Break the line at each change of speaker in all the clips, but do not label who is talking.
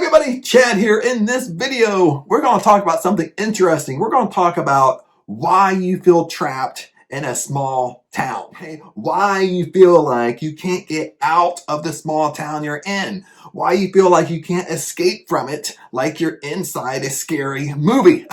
everybody, Chad here. In this video, we're going to talk about something interesting. We're going to talk about why you feel trapped in a small town. Okay? Why you feel like you can't get out of the small town you're in. Why you feel like you can't escape from it like you're inside a scary movie.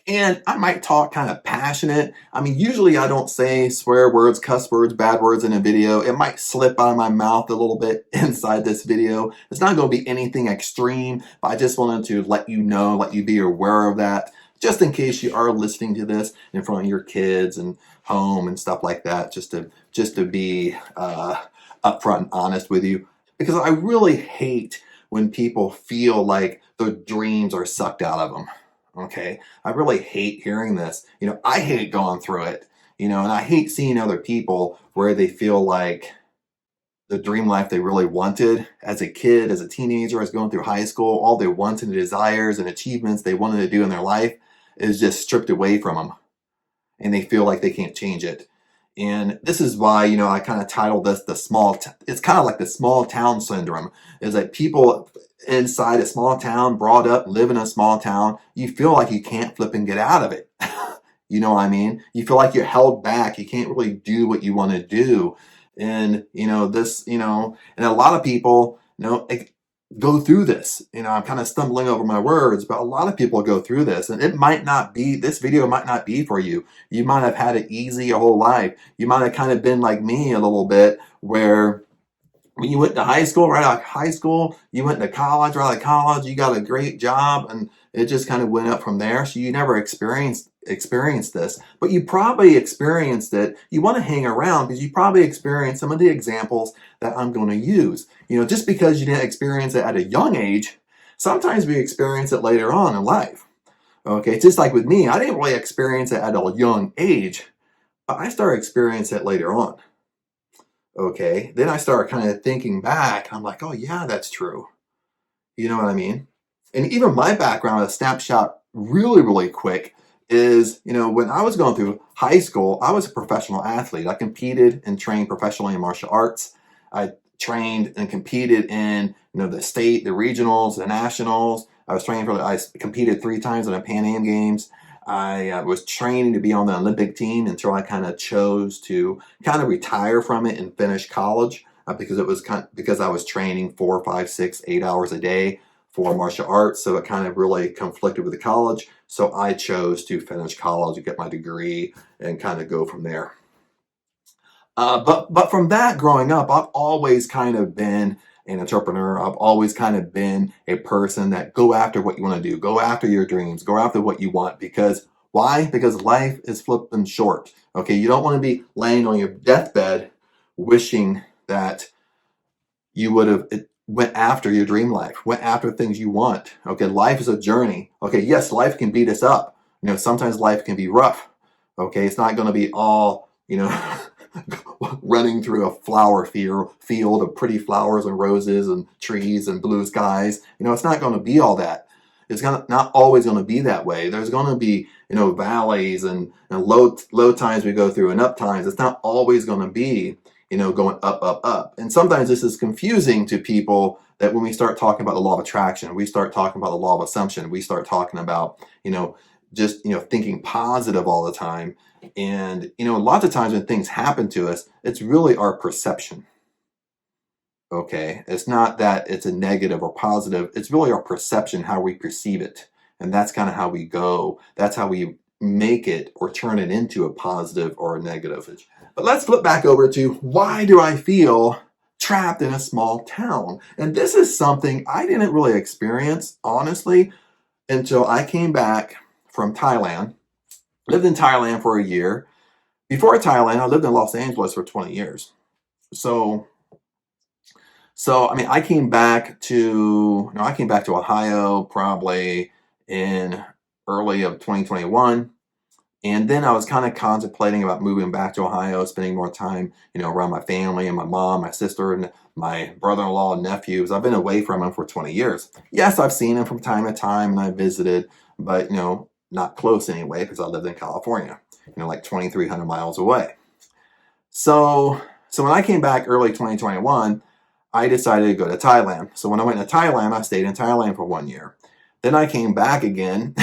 And I might talk kind of passionate. I mean, usually I don't say swear words, cuss words, bad words in a video. It might slip out of my mouth a little bit inside this video. It's not going to be anything extreme, but I just wanted to let you know, let you be aware of that, just in case you are listening to this in front of your kids and home and stuff like that, just to be upfront and honest with you. Because I really hate when people feel like their dreams are sucked out of them. Okay, I really hate hearing this. I hate going through it, and I hate seeing other people where they feel like the dream life they really wanted as a kid, as a teenager, as going through high school, all their wants and desires and achievements they wanted to do in their life is just stripped away from them. And they feel like they can't change it. And this is why, I kind of titled this it's kind of like the small town syndrome. Is that people inside a small town, brought up, live in a small town, you feel like you can't flip and get out of it. You know what I mean? You feel like you're held back. You can't really do what you want to do. And, and a lot of people, go through this. I'm kind of stumbling over my words, but a lot of people go through this, and this video might not be for you. You might have had it easy your whole life. You might have kind of been like me a little bit, where when you went to high school, right out of high school, you went to college, right out of college, you got a great job, and it just kind of went up from there. So you never experienced this, but you probably experienced it. You want to hang around because you probably experienced some of the examples that I'm going to use. Just because you didn't experience it at a young age, sometimes we experience it later on in life. Okay, it's just like with me, I didn't really experience it at a young age, but I started experiencing it later on. Okay, then I started kind of thinking back. I'm like, oh yeah, that's true. You know what I mean? And even my background, a snapshot really, really quick, is, when I was going through high school, I was a professional athlete. I competed and trained professionally in martial arts. I trained and competed in, the state, the regionals, the nationals. I competed 3 times in the Pan Am Games. I was training to be on the Olympic team until I kind of chose to kind of retire from it and finish college because I was training 4, 5, 6, 8 hours a day for martial arts. So it kind of really conflicted with the college. So I chose to finish college and get my degree and kind of go from there. But from that, growing up, I've always kind of been an entrepreneur. I've always kind of been a person that go after what you want to do, go after your dreams, go after what you want. Because why? Because life is flipping short. Okay, you don't want to be laying on your deathbed wishing that you would have went after your dream life, went after things you want. Okay, life is a journey. Okay, yes, life can beat us up. Sometimes life can be rough. Okay, it's not going to be all, running through a flower field of pretty flowers and roses and trees and blue skies. It's not going to be all that. It's not always going to be that way. There's going to be, valleys and low times we go through and up times. It's not always going to be, going up, up, up. And sometimes this is confusing to people, that when we start talking about the law of attraction, we start talking about the law of assumption, we start talking about, just, thinking positive all the time. And, lots of times when things happen to us, it's really our perception. Okay. It's not that it's a negative or positive. It's really our perception, how we perceive it. And that's kind of how we go. That's how we make it or turn it into a positive or a negative. But let's flip back over to, why do I feel trapped in a small town? And this is something I didn't really experience, honestly, until I came back from Thailand. Lived in Thailand for a year. Before Thailand, I lived in Los Angeles for 20 years. So I came back to Ohio probably in early of 2021. And then I was kind of contemplating about moving back to Ohio, spending more time, around my family and my mom, my sister, and my brother-in-law and nephews. I've been away from them for 20 years. Yes, I've seen them from time to time and I visited, but, not close anyway, because I lived in California, like 2,300 miles away. So when I came back early 2021, I decided to go to Thailand. So when I went to Thailand, I stayed in Thailand for 1 year. Then I came back again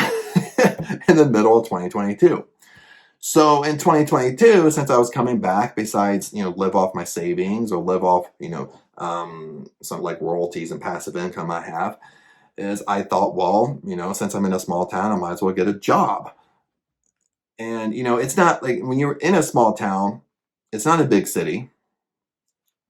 in the middle of 2022. So in 2022, since I was coming back, besides, live off my savings or live off, some like royalties and passive income I have, is I thought, well, since I'm in a small town, I might as well get a job. And, it's not like when you're in a small town, it's not a big city.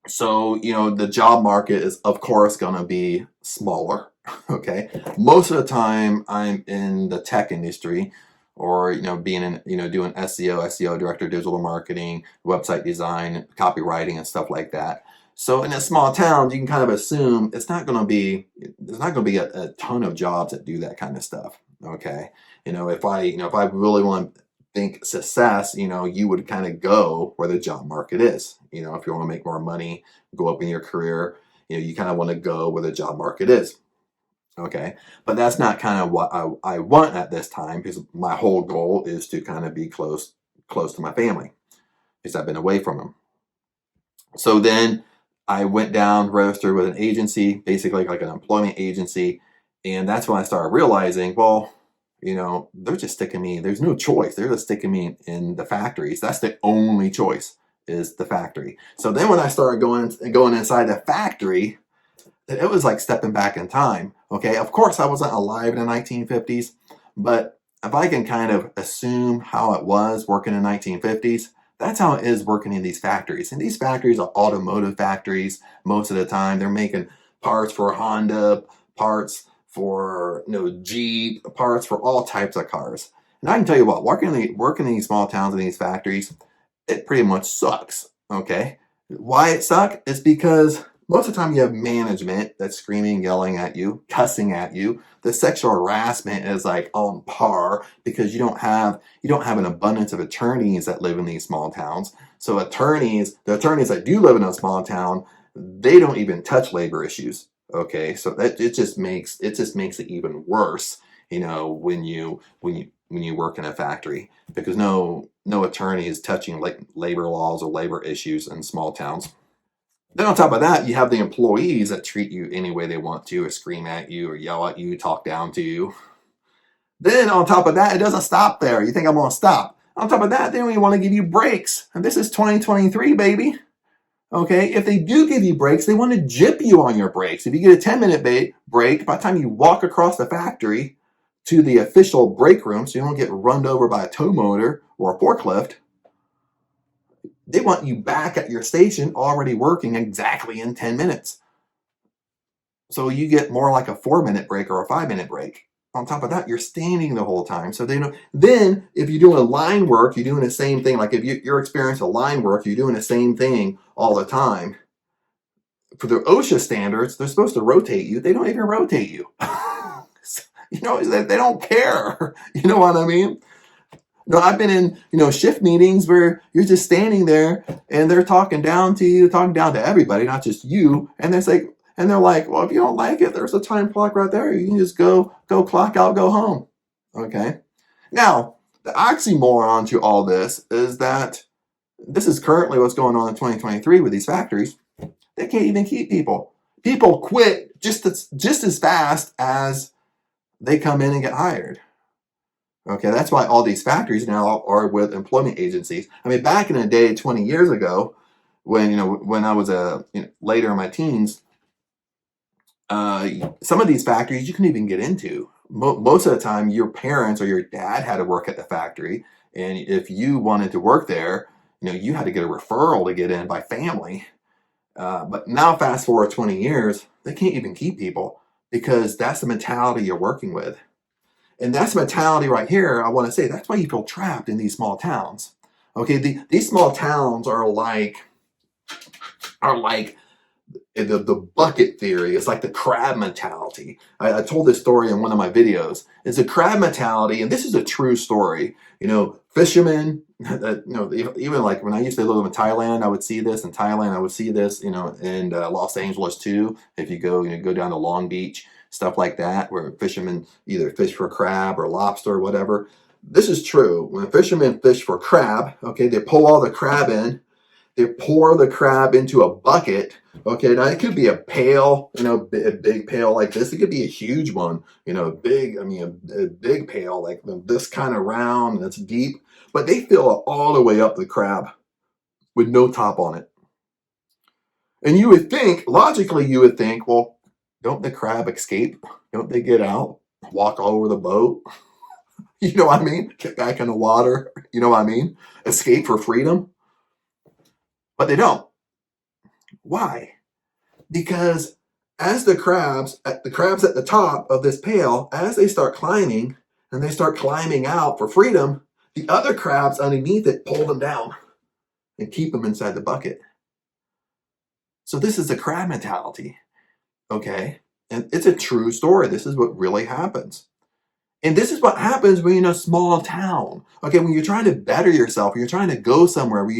So, the job market is, of course, going to be smaller. Okay. Most of the time I'm in the tech industry or, being in, doing SEO director, digital marketing, website design, copywriting and stuff like that. So in a small town, you can kind of assume there's not going to be a ton of jobs that do that kind of stuff. Okay. If I really want to think success, you would kind of go where the job market is. If you want to make more money, go up in your career, you kind of want to go where the job market is. Okay. But that's not kind of what I want at this time, because my whole goal is to kind of be close to my family, because I've been away from them. So then I went down, registered with an agency, basically like an employment agency. And that's when I started realizing, well, they're just sticking me. There's no choice. They're just sticking me in the factories. That's the only choice, is the factory. So then when I started going inside the factory, it was like stepping back in time. Okay. Of course, I wasn't alive in the 1950s, but if I can kind of assume how it was working in the 1950s, that's how it is working in these factories. And these factories are automotive factories. Most of the time, they're making parts for Honda, parts for Jeep, parts for all types of cars. And I can tell you what, working in these small towns and these factories, it pretty much sucks. Okay, why it sucks is because most of the time you have management that's screaming, yelling at you, cussing at you. The sexual harassment is like on par, because you don't have an abundance of attorneys that live in these small towns. So the attorneys that do live in a small town, they don't even touch labor issues. Okay, so that it just makes it even worse, when you work in a factory, because no attorney is touching like labor laws or labor issues in small towns. Then on top of that, you have the employees that treat you any way they want to, or scream at you, or yell at you, talk down to you. Then on top of that, it doesn't stop there. You think I'm going to stop? On top of that, they don't even want to give you breaks. And this is 2023, baby. Okay, if they do give you breaks, they want to jip you on your breaks. If you get a 10-minute break, by the time you walk across the factory to the official break room, so you don't get run over by a tow motor or a forklift, they want you back at your station already working exactly in 10 minutes. So you get more like a 4-minute break or a 5-minute break. On top of that, you're standing the whole time. So then if you're doing line work, you're doing the same thing. Like if you're experiencing line work, you're doing the same thing all the time. For the OSHA standards, they're supposed to rotate you. They don't even rotate you. They don't care. You know what I mean? No, I've been in, shift meetings where you're just standing there and they're talking down to you, talking down to everybody, not just you. And they're like, well, if you don't like it, there's a time clock right there. You can just go clock out, go home. Okay. Now, the oxymoron to all this is that this is currently what's going on in 2023 with these factories. They can't even keep people. People quit just as fast as they come in and get hired. Okay, that's why all these factories now are with employment agencies. I mean, back in the day, 20 years ago, when I was later in my teens, some of these factories you couldn't even get into. Most of the time, your parents or your dad had to work at the factory, and if you wanted to work there, you had to get a referral to get in by family. But now, fast forward 20 years, they can't even keep people, because that's the mentality you're working with. And that's mentality right here. I want to say that's why you feel trapped in these small towns. Okay, these small towns are like the bucket theory. It's like the crab mentality. I told this story in one of my videos. It's a crab mentality, and this is a true story. Fishermen. Even like when I used to live in Thailand, I would see this in Thailand. I would see this, in Los Angeles too. If you go down to Long Beach. Stuff like that, where fishermen either fish for crab or lobster or whatever. This is true. When fishermen fish for crab, okay, they pull all the crab in, They pour the crab into a bucket. Okay, now it could be a pail, a big pail like this. It could be a huge one, a big pail like this kind of round that's deep. But they fill it all the way up the crab with no top on it. And you would think, logically, well, don't the crab escape? Don't they get out, walk all over the boat? You know what I mean? Get back in the water. You know what I mean? Escape for freedom. But they don't. Why? Because as the crabs at the top of this pail, as they start climbing and they start climbing out for freedom, the other crabs underneath it pull them down and keep them inside the bucket. So this is the crab mentality, okay? And it's a true story. This is what really happens. And this is what happens when you're in a small town. Okay, when you're trying to better yourself, when you're trying to go somewhere, where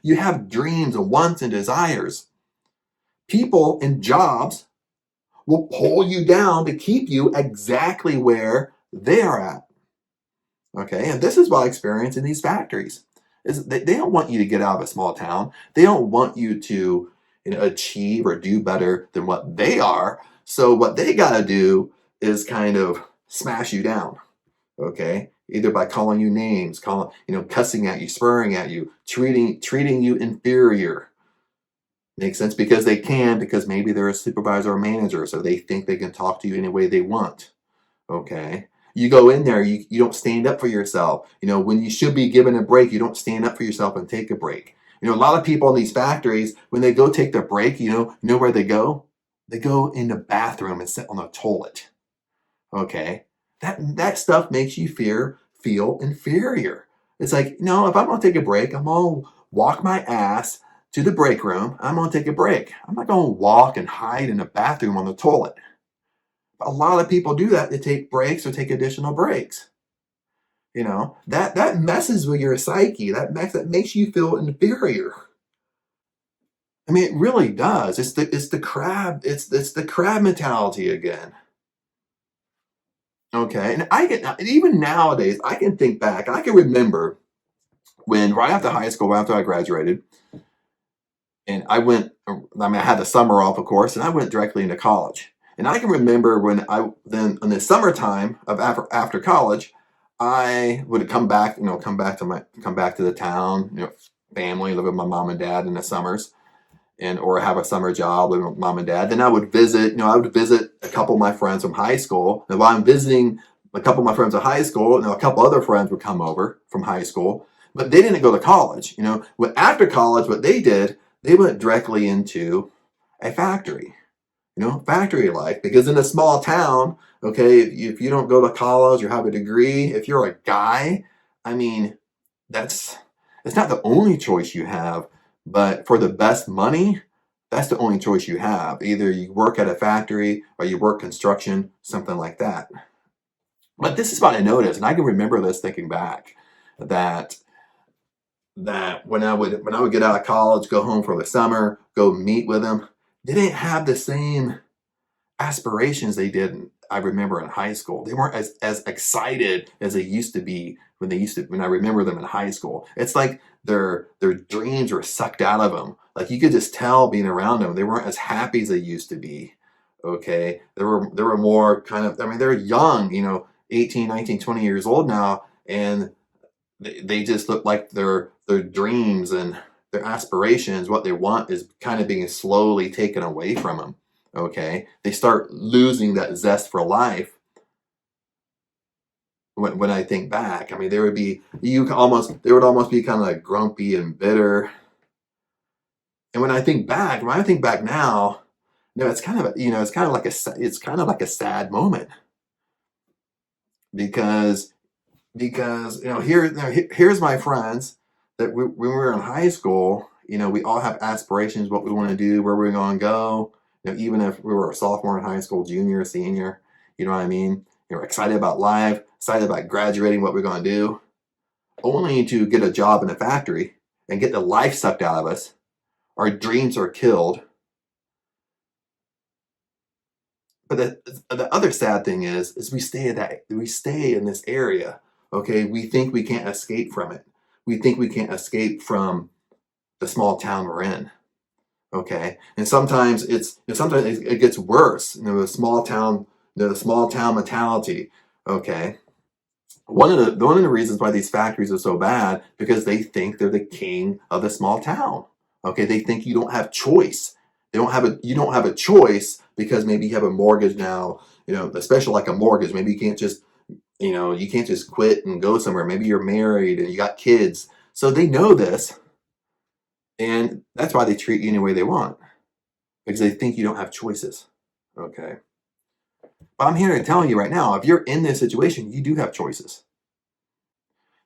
you have dreams and wants and desires. People in jobs will pull you down to keep you exactly where they are at. Okay, and this is what I experience in these factories. Is they don't want you to get out of a small town. They don't want you to achieve or do better than what they are. So what they got to do is kind of smash you down. Okay, either by calling you names, cussing at you, swearing at you, treating you inferior. Makes sense? Because maybe they're a supervisor or manager, so they think they can talk to you any way they want. Okay, you go in there, you don't stand up for yourself. When you should be given a break, you don't stand up for yourself and take a break. A lot of people in these factories, when they go take their break, you know where they go? They go in the bathroom and sit on the toilet. Okay, that stuff makes you feel inferior. It's like, no, if I'm gonna take a break, I'm gonna walk my ass to the break room. I'm gonna take a break. I'm not gonna walk and hide in the bathroom on the toilet. But a lot of people do that. They take breaks or take additional breaks. That messes with your psyche. That makes you feel inferior. I mean, it really does. It's the crab mentality again. Okay, and even nowadays, I can think back. I can remember when right after high school, after I graduated, and I had the summer off, of course, and I went directly into college. And I can remember when then in the summertime of after college, I would come back to the town, family, live with my mom and dad in the summers, or have a summer job living with mom and dad. Then I would visit a couple of my friends from high school. And while I'm visiting a couple of my friends from high school, a couple other friends would come over from high school, but they didn't go to college. After college, what they did, they went directly into a factory. Factory life, because in a small town, okay, if you don't go to college or have a degree, if you're a guy, I mean, it's not the only choice you have, but for the best money, that's the only choice you have. Either you work at a factory or you work construction, something like that. But this is what I noticed, and I can remember this thinking back, that when I would get out of college, go home for the summer, go meet with them, they didn't have the same aspirations they did. I remember in high school, they weren't as excited as they used to be when I remember them in high school. It's like their dreams were sucked out of them. Like you could just tell being around them, they weren't as happy as they used to be. Okay, they were more kind of. I mean, they're young, 18, 19, 20 years old now, and they just look like their dreams and their aspirations, what they want, is kind of being slowly taken away from them. Okay, they start losing that zest for life. When I think back, I mean, they would almost be kind of like grumpy and bitter. And when I think back now, it's kind of like a sad moment, because here's my friends that when we were in high school, we all have aspirations, what we want to do, where we're going to go. Even if we were a sophomore in high school, junior, senior, you know what I mean? You're excited about life, excited about graduating, what we're going to do, only to get a job in a factory and get the life sucked out of us. Our dreams are killed. But the other sad thing is we stay in this area. Okay, we think we can't escape from it. We think we can't escape from the small town we're in. Okay, and sometimes it gets worse. The small town mentality. Okay, one of the reasons why these factories are so bad because they think they're the king of the small town. Okay, they think you don't have choice. You don't have a choice because maybe you have a mortgage now. Especially like a mortgage. Maybe you can't just quit and go somewhere. Maybe you're married and you got kids. So they know this, and that's why they treat you any way they want because they think you don't have choices. Okay. But I'm here to tell you right now, if you're in this situation, you do have choices.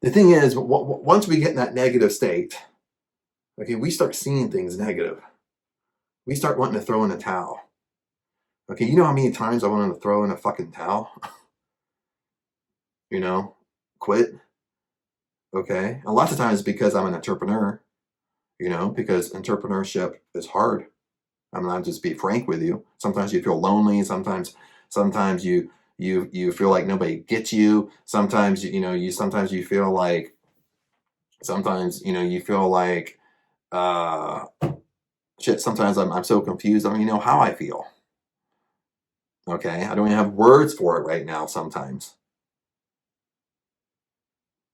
The thing is, once we get in that negative state, okay, we start seeing things negative. We start wanting to throw in a towel. Okay, you know how many times I wanted to throw in a fucking towel? Quit. Okay. A lot of times because I'm an entrepreneur, because entrepreneurship is hard. I'll just be frank with you. Sometimes you feel lonely. Sometimes you feel like nobody gets you. Sometimes you feel like shit. Sometimes I'm so confused. I don't even know how I feel. Okay, I don't even have words for it right now. Sometimes,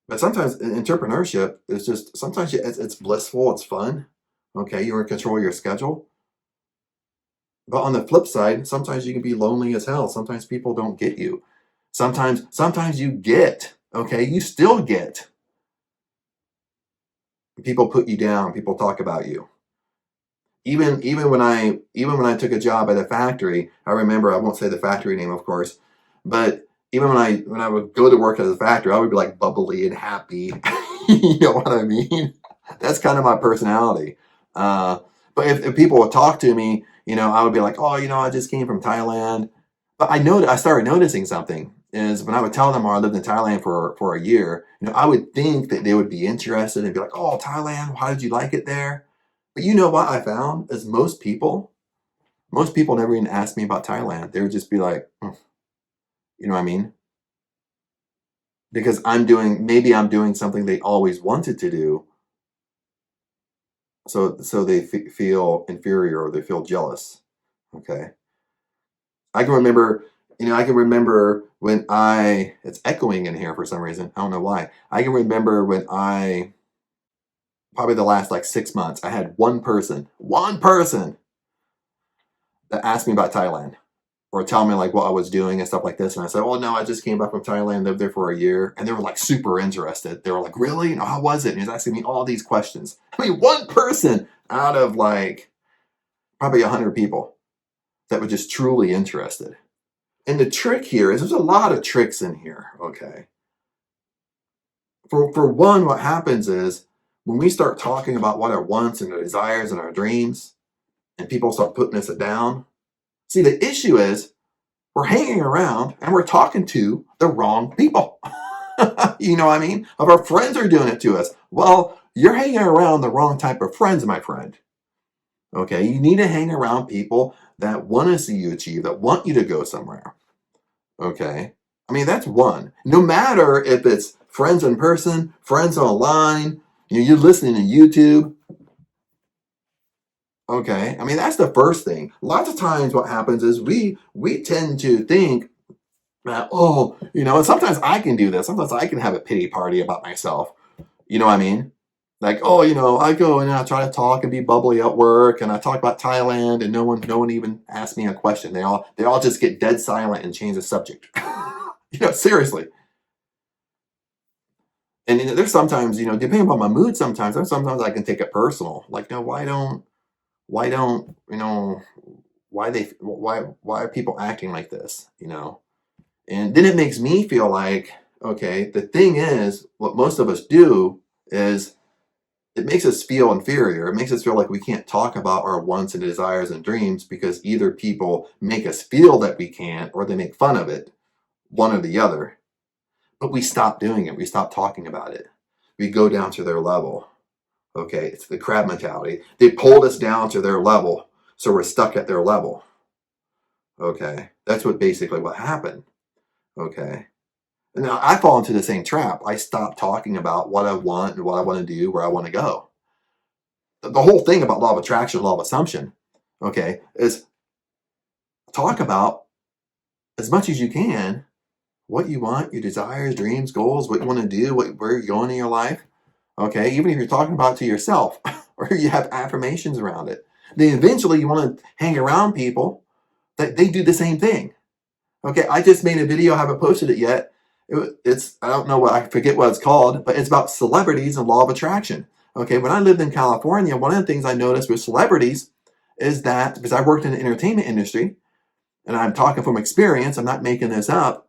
but sometimes entrepreneurship is just sometimes it's blissful. It's fun. Okay, you're in control of your schedule. But on the flip side, sometimes you can be lonely as hell. Sometimes people don't get you. Sometimes you get, okay, you still get. People put you down, people talk about you. Even when I took a job at a factory, I remember, I won't say the factory name, of course, but even when I would go to work at the factory, I would be like bubbly and happy. You know what I mean? That's kind of my personality. But if people would talk to me, I would be like, oh, I just came from Thailand. But I started noticing something is when I would tell them I lived in Thailand for a year, I would think that they would be interested and be like, oh, Thailand, how did you like it there? But you know what I found is most people never even asked me about Thailand. They would just be like, you know what I mean? Because maybe I'm doing something they always wanted to do. So they feel inferior or they feel jealous. Okay. I can remember, when it's echoing in here for some reason. I don't know why. I can remember probably the last like 6 months, I had one person that asked me about Thailand or tell me like what I was doing and stuff like this. And I said, oh no, I just came back from Thailand, lived there for a year. And they were like super interested. They were like, really? How was it? And he was asking me all these questions. I mean, one person out of like probably 100 people that were just truly interested. And the trick here is there's a lot of tricks in here, okay? For one, what happens is when we start talking about what our wants and our desires and our dreams, and people start putting us down, see, the issue is we're hanging around and we're talking to the wrong people. You know what I mean? If our friends are doing it to us, well, you're hanging around the wrong type of friends, my friend. Okay, you need to hang around people that want to see you achieve, that want you to go somewhere. Okay, I mean that's one. No matter if it's friends in person, friends online, you're listening to YouTube. Okay, I mean that's the first thing. Lots of times, what happens is we tend to think that and sometimes I can do this. Sometimes I can have a pity party about myself. You know what I mean? Like, I go and I try to talk and be bubbly at work, and I talk about Thailand, and no one even asks me a question. They all just get dead silent and change the subject. Seriously. And there's sometimes, depending on my mood, sometimes I can take it personal. Like, no, why don't why are people acting like this? And then it makes me feel like, okay, the thing is, what most of us do is it makes us feel inferior. It makes us feel like we can't talk about our wants and desires and dreams because either people make us feel that we can't or they make fun of it, one or the other. But we stop doing it. We stop talking about it. We go down to their level. Okay, it's the crab mentality. They pulled us down to their level, so we're stuck at their level. Okay, that's basically what happened. Okay. Now I fall into the same trap. I stop talking about what I want and what I want to do, where I want to go. the whole thing about law of attraction, law of assumption, okay, is talk about as much as you can what you want, your desires, dreams, goals, what you want to do, where you're going in your life. Okay, even if you're talking about it to yourself or you have affirmations around it, then eventually you want to hang around people that they do the same thing. Okay, I just made a video, I haven't posted it yet. It's, I don't know what, I forget what it's called, but it's about celebrities and law of attraction. Okay, when I lived in California, one of the things I noticed with celebrities is that, because I worked in the entertainment industry, and I'm talking from experience, I'm not making this up,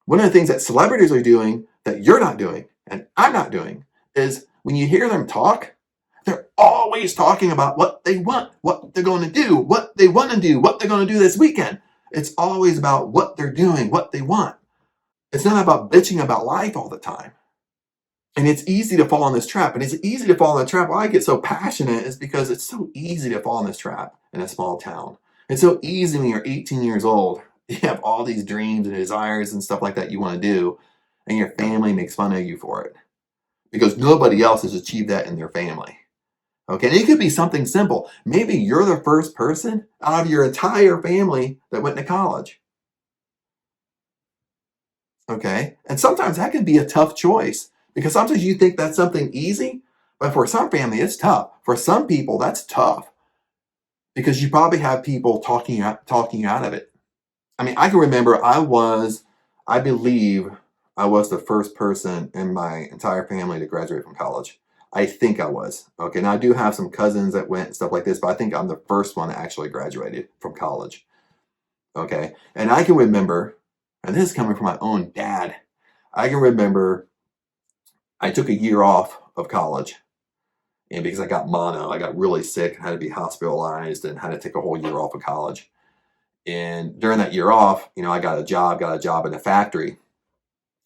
one of the things that celebrities are doing that you're not doing, and I'm not doing, is when you hear them talk, they're always talking about what they want, what they're going to do, what they want to do, what they're going to do this weekend. It's always about what they're doing, what they want. It's not about bitching about life all the time. And it's easy to fall in this trap. And it's easy to fall in the trap. Why I get so passionate is because it's so easy to fall in this trap in a small town. It's so easy when you're 18 years old. You have all these dreams and desires and stuff like that you want to do, and your family makes fun of you for it because nobody else has achieved that in their family. Okay, and it could be something simple. Maybe you're the first person out of your entire family that went to college. Okay, and sometimes that can be a tough choice because sometimes you think that's something easy, but for some family it's tough. For some people that's tough because you probably have people talking you out of it. I mean, I can remember I believe I was the first person in my entire family to graduate from college. I think I was. Okay, now I do have some cousins that went and stuff like this, but I think I'm the first one that actually graduated from college. Okay, and I can remember, and this is coming from my own dad, I can remember I took a year off of college. And because I got mono, I got really sick, had to be hospitalized, and had to take a whole year off of college. And during that year off, I got a job in a factory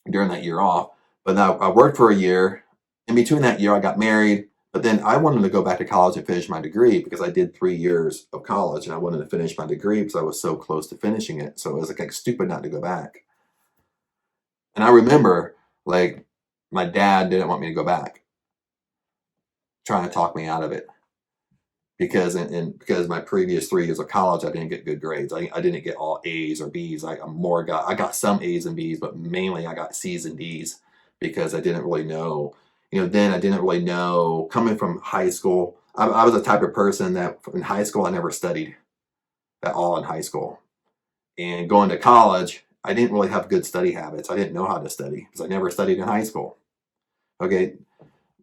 during that year off. But now I worked for a year. In between that year, I got married. But then I wanted to go back to college and finish my degree because I did 3 years of college and I wanted to finish my degree because I was so close to finishing it. So it was like stupid not to go back. And I remember like my dad didn't want me to go back, trying to talk me out of it. Because because my previous 3 years of college, I didn't get good grades. I didn't get all A's or B's. I got some A's and B's, but mainly I got C's and D's because I didn't really know. Then I didn't really know coming from high school. I was the type of person that in high school I never studied at all in high school, and going to college I didn't really have good study habits. I didn't know how to study because I never studied in high school. Okay,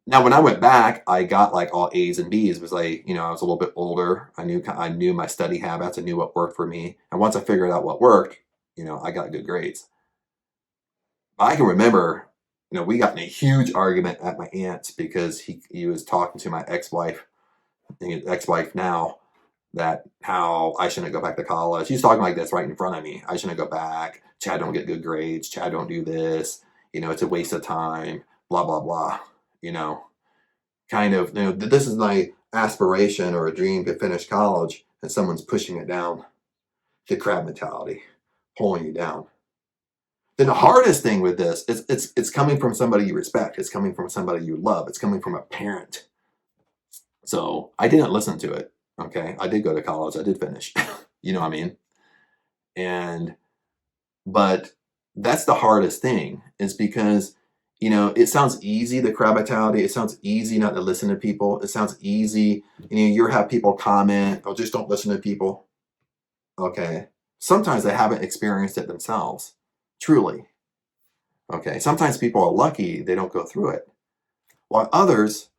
now, when I went back, I got like all A's and B's because I was a little bit older. I knew my study habits. I knew what worked for me. And once I figured out what worked, I got good grades. I can remember, we got in a huge argument at my aunt's because he was talking to my ex-wife now, that how I shouldn't go back to college. He's talking like this right in front of me. I shouldn't go back. Chad don't get good grades. Chad don't do this. It's a waste of time. Blah, blah, blah. This is my aspiration or a dream to finish college, and someone's pushing it down. The crab mentality, pulling you down. Then the hardest thing with this is it's coming from somebody you respect. It's coming from somebody you love. It's coming from a parent. So I didn't listen to it. Okay, I did go to college. I did finish. You know what I mean? But that's the hardest thing, is because it sounds easy, the crab mentality. It sounds easy not to listen to people. It sounds easy. You have people comment, "Oh, just don't listen to people." Okay. Sometimes they haven't experienced it themselves. Truly. Okay. Sometimes people are lucky they don't go through it. While others,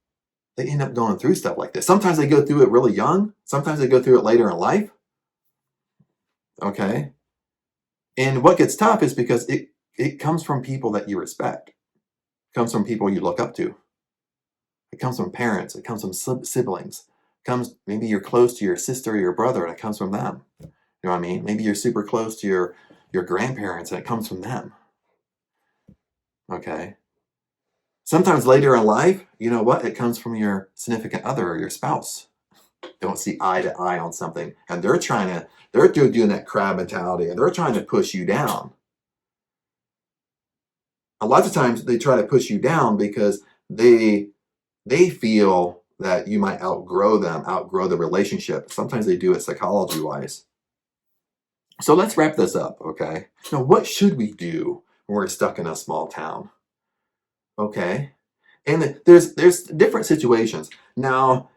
they end up going through stuff like this. Sometimes they go through it really young. Sometimes they go through it later in life. Okay. And what gets tough is because it comes from people that you respect. Comes from people you look up to. It comes from parents. It comes from siblings. Maybe you're close to your sister or your brother, and it comes from them. You know what I mean? Maybe you're super close to your grandparents, and it comes from them. Okay. Sometimes later in life, you know what? It comes from your significant other or your spouse. Don't see eye to eye on something, and they're doing that crab mentality, and they're trying to push you down. A lot of times they try to push you down because they feel that you might outgrow them, outgrow the relationship. Sometimes they do it psychology wise. So let's wrap this up, okay? Now, what should we do when we're stuck in a small town? Okay, and there's different situations. Now,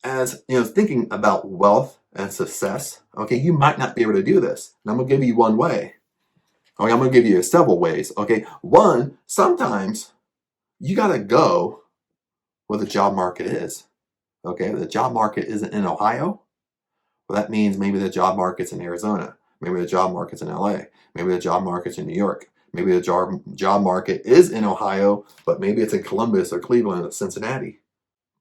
as you know, thinking about wealth and success, okay, you might not be able to do this. And I'm gonna give you one way. Okay, I'm gonna give you several ways. Okay, one, sometimes you gotta go where the job market is. Okay, the job market isn't in Ohio. Well, that means maybe the job market's in Arizona. Maybe the job market's in LA. Maybe the job market's in New York. Maybe the job market is in Ohio, but maybe it's in Columbus or Cleveland or Cincinnati.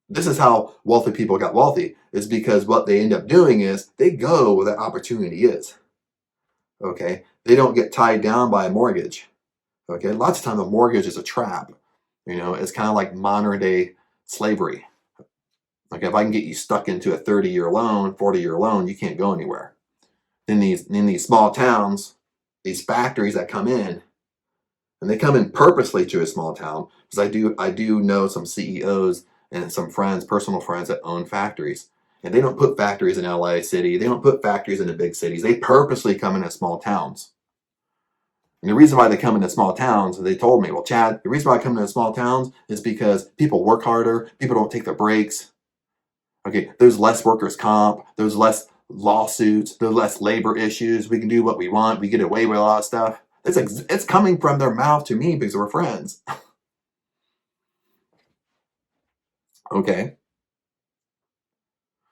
This is how wealthy people got wealthy, is because what they end up doing is they go where the opportunity is. Okay, they don't get tied down by a mortgage. Okay, lots of times a mortgage is a trap. You know, it's kind of like modern day slavery. Okay, if I can get you stuck into a 30-year loan, 40-year loan, you can't go anywhere. In these small towns, these factories that come in, and they come in purposely to a small town, because I do know some CEOs and some friends, personal friends that own factories. And they don't put factories in LA City. They don't put factories in the big cities. They purposely come into small towns. And the reason why they come into small towns, they told me, well, Chad, the reason why I come into small towns is because people work harder, people don't take their breaks. Okay, there's less workers' comp, there's less lawsuits, there's less labor issues. We can do what we want. We get away with a lot of stuff. It's coming from their mouth to me because we're friends. Okay,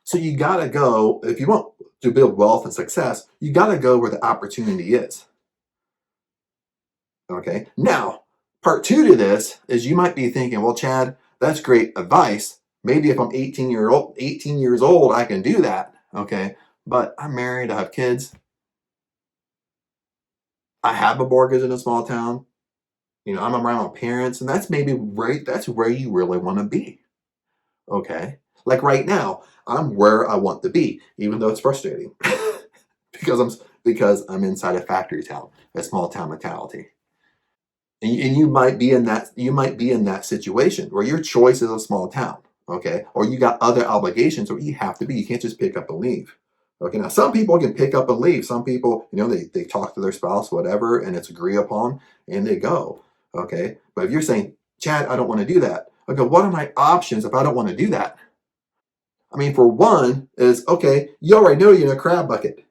so you gotta go if you want to build wealth and success. You gotta go where the opportunity is. Okay, now part two to this is you might be thinking, well, Chad, that's great advice. Maybe if I'm 18 years old, I can do that. Okay, but I'm married, I have kids, I have a mortgage in a small town. You know, I'm around my parents, and that's maybe right. That's where you really want to be. Okay, like right now, I'm where I want to be, even though it's frustrating because I'm inside a factory town, a small town mentality. And you might be in that situation where your choice is a small town, okay, or you got other obligations where you have to be. You can't just pick up and leave. Okay, now some people can pick up and leave. Some people, you know, they talk to their spouse, whatever, and it's agreed upon, and they go. Okay, but if you're saying, Chad, I don't want to do that. Okay, what are my options if I don't want to do that? I mean, for one, is okay, you already know you're in a crab bucket.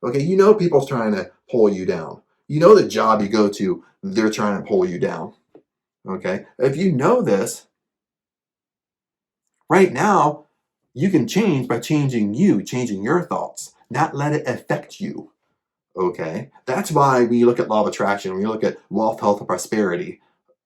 Okay, you know people's trying to pull you down. You know the job you go to, they're trying to pull you down. Okay, if you know this, right now, you can change by changing you, changing your thoughts, not let it affect you. Okay, that's why when you look at law of attraction, when you look at wealth, health, and prosperity,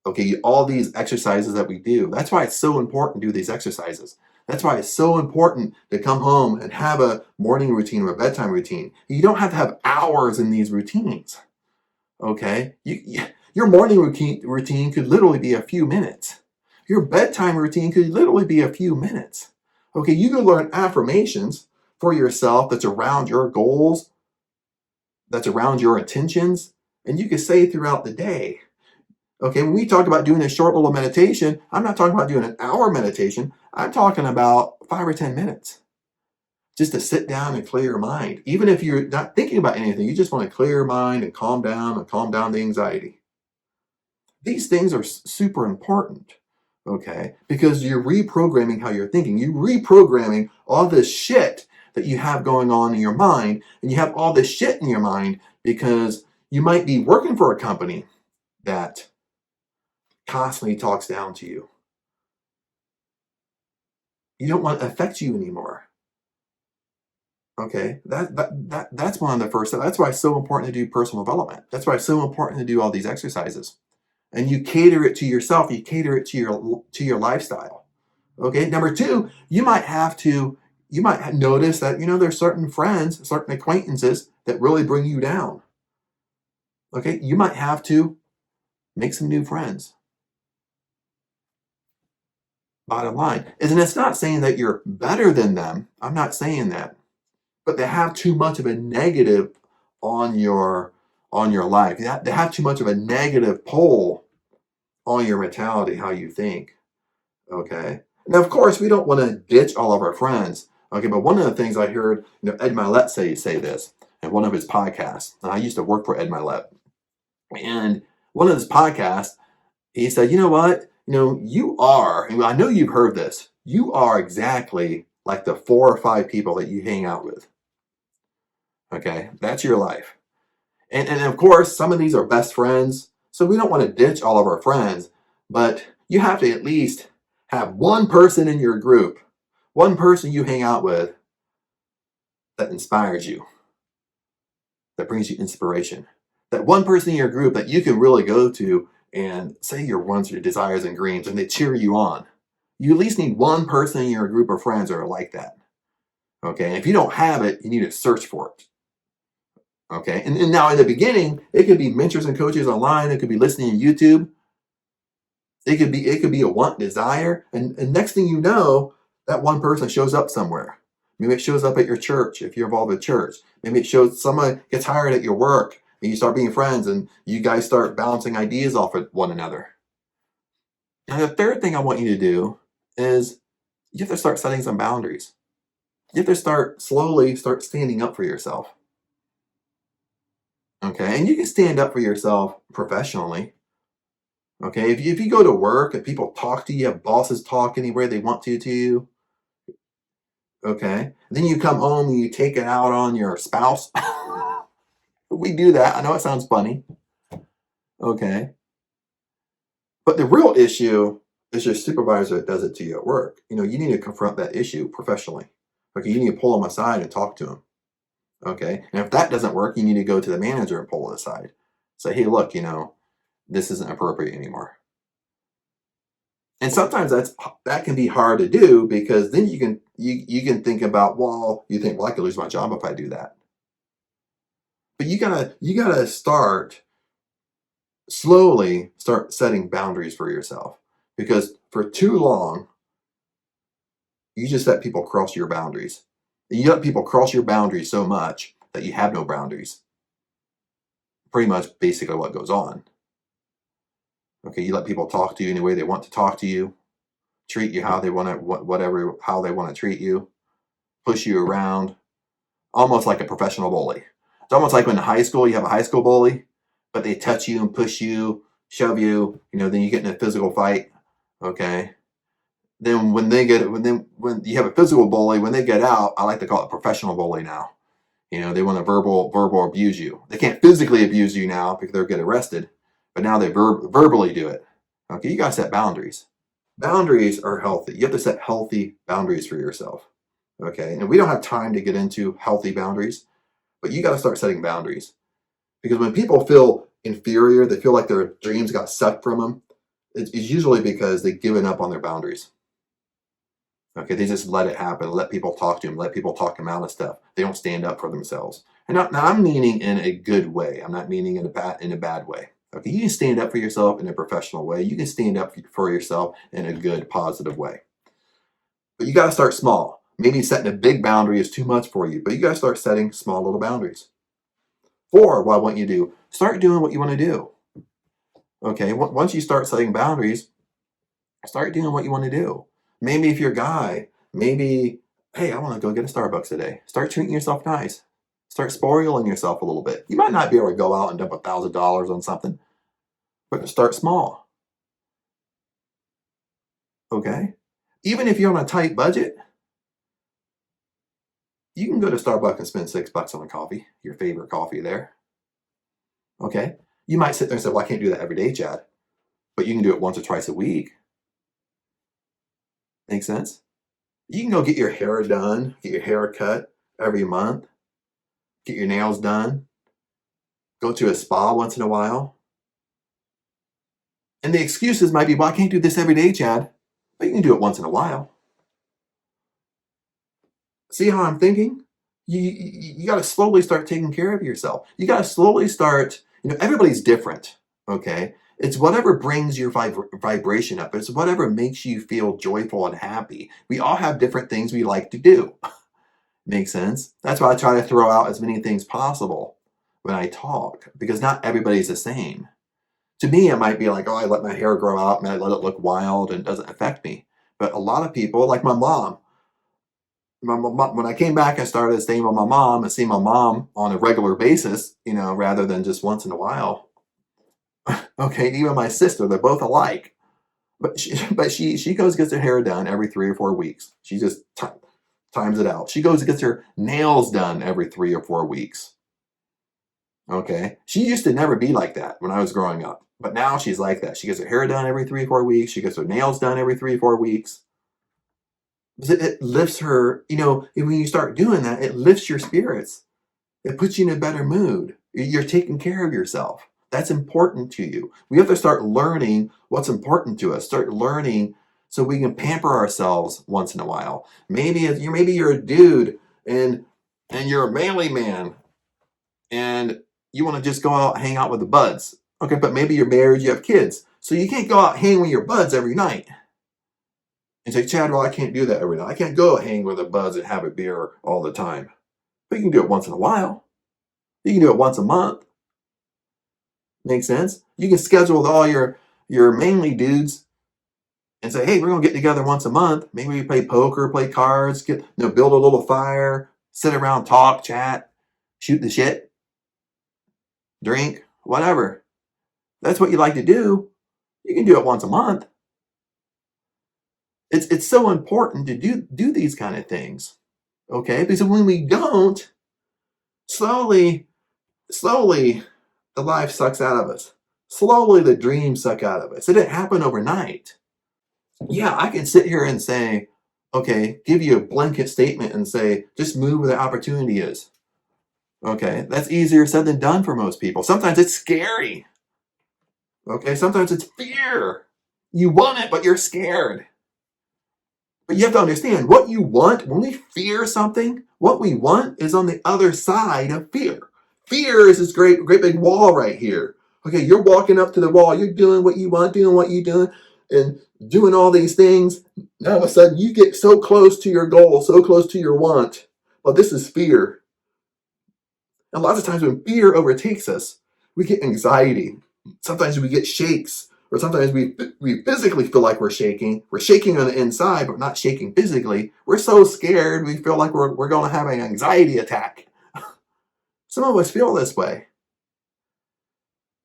okay, all these exercises that we do, that's why it's so important to do these exercises. That's why it's so important to come home and have a morning routine or a bedtime routine. You don't have to have hours in these routines. Okay, your morning routine could literally be a few minutes. Your bedtime routine could literally be a few minutes. Okay, you could learn affirmations for yourself that's around your goals, that's around your intentions, and you can say throughout the day. Okay, when we talk about doing a short little meditation, I'm not talking about doing an hour meditation. I'm talking about 5 or 10 minutes just to sit down and clear your mind. Even if you're not thinking about anything, you just want to clear your mind and calm down the anxiety. These things are super important, okay? Because you're reprogramming how you're thinking. You're reprogramming all this shit that you have going on in your mind, and you have all this shit in your mind because you might be working for a company that constantly talks down to you. You don't want it to affect you anymore. Okay, that's one of the first. That's why it's so important to do personal development. That's why it's so important to do all these exercises, and you cater it to yourself. You cater it to your lifestyle. Okay. Number two, you might notice that there's certain friends, certain acquaintances that really bring you down. Okay, you might have to make some new friends. Bottom line is, and it's not saying that you're better than them. I'm not saying that, but they have too much of a negative on your life. They have too much of a negative pull on your mentality, how you think. Okay, Now, of course, we don't want to ditch all of our friends. Okay, but one of the things I heard, Ed Mylett say this in one of his podcasts. And I used to work for Ed Mylett, and one of his podcasts, he said, you know what? You are, and I know you've heard this, you are exactly like the 4 or 5 people that you hang out with. Okay, that's your life. And of course, some of these are best friends, so we don't want to ditch all of our friends, but you have to at least have one person in your group, one person you hang out with that inspires you, that brings you inspiration. That one person in your group that you can really go to and say your wants, your desires, and dreams, and they cheer you on. You at least need one person in your group of friends that are like that. Okay, and if you don't have it, you need to search for it. Okay, and now in the beginning, it could be mentors and coaches online. It could be listening to YouTube. It could be a want, desire, and next thing you know, that one person shows up somewhere. Maybe it shows up at your church if you're involved with church. Maybe it shows someone gets hired at your work and you start being friends and you guys start bouncing ideas off of one another. And the third thing I want you to do is you have to start setting some boundaries. You have to slowly start standing up for yourself. Okay, and you can stand up for yourself professionally. Okay, if you go to work and people talk to you, have bosses talk anywhere they want to you. Okay, then you come home and you take it out on your spouse. We do that. I know it sounds funny. Okay, but the real issue is your supervisor that does it to you at work. You need to confront that issue professionally. Okay, you need to pull them aside and talk to them. Okay, and if that doesn't work, you need to go to the manager and pull it aside. Say, hey, look, this isn't appropriate anymore. And sometimes that can be hard to do because then you can think about, well, I could lose my job if I do that. But you gotta slowly start setting boundaries for yourself, because for too long you just let people cross your boundaries. You let people cross your boundaries so much that you have no boundaries. Pretty much basically what goes on. Okay, you let people talk to you any way they want to talk to you, treat you how they want to, how they want to treat you, push you around, almost like a professional bully. It's almost like when in high school you have a high school bully, but they touch you and push you, shove you, then you get in a physical fight. Okay. Then when you have a physical bully, when they get out, I like to call it professional bully now. They want to verbal abuse you. They can't physically abuse you now because they'll get arrested, but now they verbally do it. Okay, you gotta set boundaries. Boundaries are healthy. You have to set healthy boundaries for yourself. Okay, and we don't have time to get into healthy boundaries, but you gotta start setting boundaries. Because when people feel inferior, they feel like their dreams got sucked from them, it's usually because they've given up on their boundaries. Okay, they just let it happen, let people talk to them, let people talk them out of stuff. They don't stand up for themselves. And now I'm meaning in a good way. I'm not meaning in a bad way. Okay, you can stand up for yourself in a professional way. You can stand up for yourself in a good, positive way. But you got to start small. Maybe setting a big boundary is too much for you, but you got to start setting small little boundaries. 4, what I want you to do, start doing what you want to do. Okay, once you start setting boundaries, start doing what you want to do. Maybe if you're a guy, hey, I want to go get a Starbucks today. Start treating yourself nice. Start spoiling yourself a little bit. You might not be able to go out and dump $1,000 on something, but start small. Okay? Even if you're on a tight budget, you can go to Starbucks and spend $6 on a coffee, your favorite coffee there. Okay? You might sit there and say, well, I can't do that every day, Chad. But you can do it once or twice a week. Make sense? You can go get your hair done, get your hair cut every month, get your nails done, go to a spa once in a while. And the excuses might be, well, I can't do this every day, Chad. But you can do it once in a while. See how I'm thinking? You got to slowly start taking care of yourself. You got to slowly start, everybody's different, okay? It's whatever brings your vibration up. It's whatever makes you feel joyful and happy. We all have different things we like to do. Makes sense? That's why I try to throw out as many things possible when I talk, because not everybody's the same. To me, it might be like, oh, I let my hair grow out and I let it look wild and it doesn't affect me. But a lot of people, like my mom, when I came back, I started staying with my mom and seeing my mom on a regular basis, rather than just once in a while. Okay, even my sister, they're both alike. But she goes gets her hair done every 3 or 4 weeks. She just times it out. She goes and gets her nails done every 3 or 4 weeks. Okay, she used to never be like that when I was growing up, but now she's like that. She gets her hair done every 3 or 4 weeks. She gets her nails done every 3 or 4 weeks. It lifts her. When you start doing that, it lifts your spirits. It puts you in a better mood. You're taking care of yourself. That's important to you. We have to start learning what's important to us. Start learning so we can pamper ourselves once in a while. Maybe you're a dude and you're a manly man and you want to just go out hang out with the buds. Okay, but maybe you're married, you have kids, so you can't go out hang with your buds every night. And say, Chad, well, I can't do that every night. I can't go hang with the buds and have a beer all the time. But you can do it once in a while. You can do it once a month. Make sense? You can schedule with all your manly dudes and say, hey, we're gonna get together once a month. Maybe we play poker, play cards, build a little fire, sit around, talk, chat, shoot the shit, drink, whatever. That's what you like to do. You can do it once a month. It's so important to do these kind of things. Okay? Because when we don't, slowly, the life sucks out of us. Slowly, the dreams suck out of us. It didn't happen overnight. Yeah, I can sit here and say, okay, give you a blanket statement and say, just move where the opportunity is. Okay, that's easier said than done for most people. Sometimes it's scary. Okay, sometimes it's fear. You want it, but you're scared. But you have to understand what you want. When we fear something, what we want is on the other side of fear. Fear is this great big wall right here. Okay, you're walking up to the wall. You're doing what you want, doing what you're doing, and doing all these things. Now all of a sudden, you get so close to your goal, so close to your want. Well, this is fear. And lots of times when fear overtakes us, we get anxiety. Sometimes we get shakes, or sometimes we physically feel like we're shaking. We're shaking on the inside, but not shaking physically. We're so scared, we feel like we're going to have an anxiety attack. Some of us feel this way.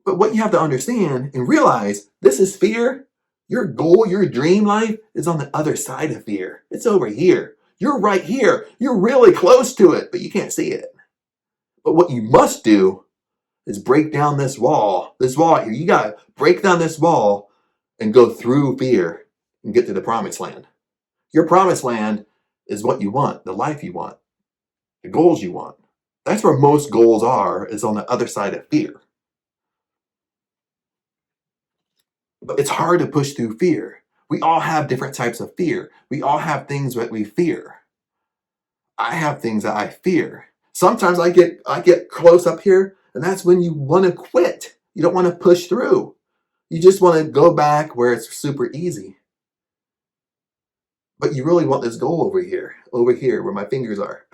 But what you have to understand and realize, this is fear. Your goal, your dream life is on the other side of fear. It's over here. You're right here. You're really close to it, but you can't see it. But what you must do is break down this wall. This wall here. You got to break down this wall and go through fear and get to the promised land. Your promised land is what you want, the life you want, the goals you want. That's where most goals are, is on the other side of fear. But it's hard to push through fear. We all have different types of fear. We all have things that we fear. I have things that I fear. Sometimes I get close up here, and that's when you want to quit. You don't want to push through. You just want to go back where it's super easy. But you really want this goal over here where my fingers are.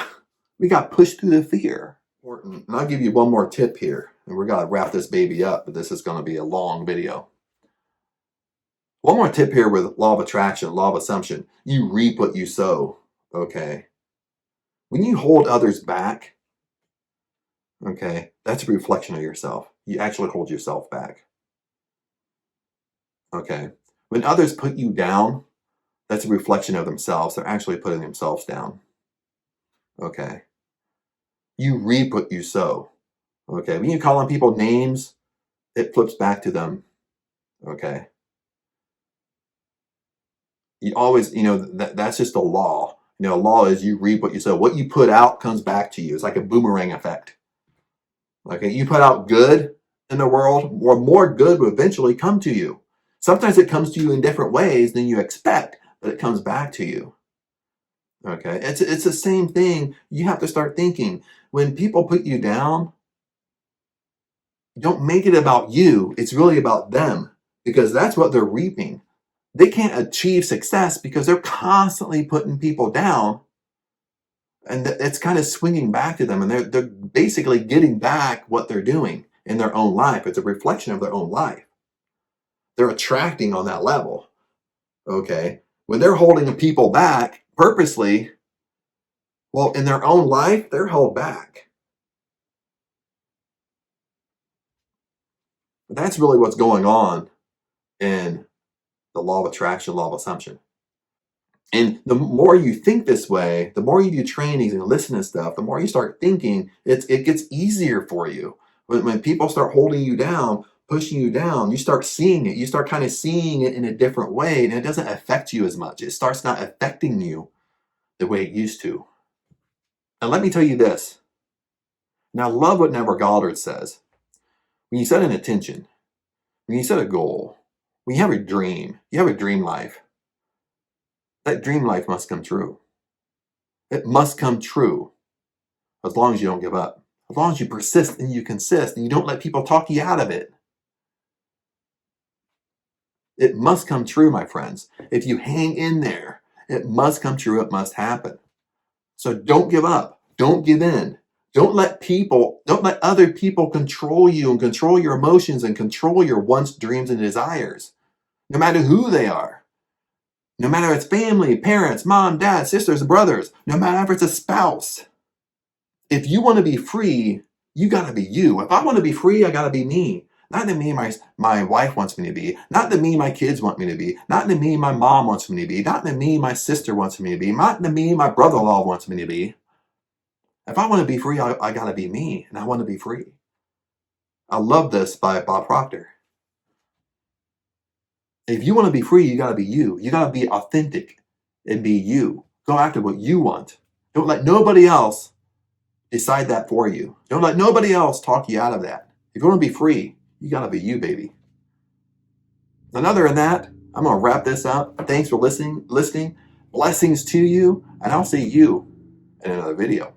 We got pushed through the fear. And I'll give you one more tip here, and we're going to wrap this baby up, but this is going to be a long video. One more tip here with law of attraction, law of assumption. You reap what you sow, okay? When you hold others back, okay, that's a reflection of yourself. You actually hold yourself back, okay? When others put you down, that's a reflection of themselves. They're actually putting themselves down, okay? You reap what you sow, okay? When you call on people names, it flips back to them, okay? You always, that's just a law. A law is you reap what you sow. What you put out comes back to you. It's like a boomerang effect. Okay, you put out good in the world, or more good will eventually come to you. Sometimes it comes to you in different ways than you expect, but it comes back to you. Okay, it's the same thing. You have to start thinking, when people put you down, don't make it about you. It's really about them, because that's what they're reaping. They can't achieve success because they're constantly putting people down, and it's kind of swinging back to them, and they're basically getting back what they're doing in their own life. It's a reflection of their own life. They're attracting on that level. Okay, When they're holding people back purposely, well, in their own life, they're held back. That's really what's going on in the law of attraction, law of assumption. And the more you think this way, the more you do trainings and listen to stuff, the more you start thinking, it gets easier for you. When people start holding you down, pushing you down, you start seeing it. You start kind of seeing it in a different way, and it doesn't affect you as much. It starts not affecting you the way it used to. And let me tell you this. Now, I love what Neville Goddard says. When you set an intention, when you set a goal, when you have a dream, you have a dream life, that dream life must come true. It must come true as long as you don't give up. As long as you persist and you consist and you don't let people talk you out of it. It must come true, my friends. If you hang in there, it must come true. It must happen. So don't give up. Don't give in. Don't let other people control you and control your emotions and control your wants, dreams, and desires. No matter who they are. No matter if it's family, parents, mom, dad, sisters, brothers. No matter if it's a spouse. If you want to be free, you got to be you. If I want to be free, I got to be me. Not the me my wife wants me to be. Not the me my kids want me to be. Not the me my mom wants me to be. Not the me my sister wants me to be. Not the me my brother-in-law wants me to be. If I want to be free, I got to be me, and I want to be free. I love this by Bob Proctor. If you want to be free, you got to be you. You got to be authentic and be you. Go after what you want. Don't let nobody else decide that for you. Don't let nobody else talk you out of that. If you want to be free, you got to be you, baby. And other than that, I'm going to wrap this up. Thanks for listening. Blessings to you, and I'll see you in another video.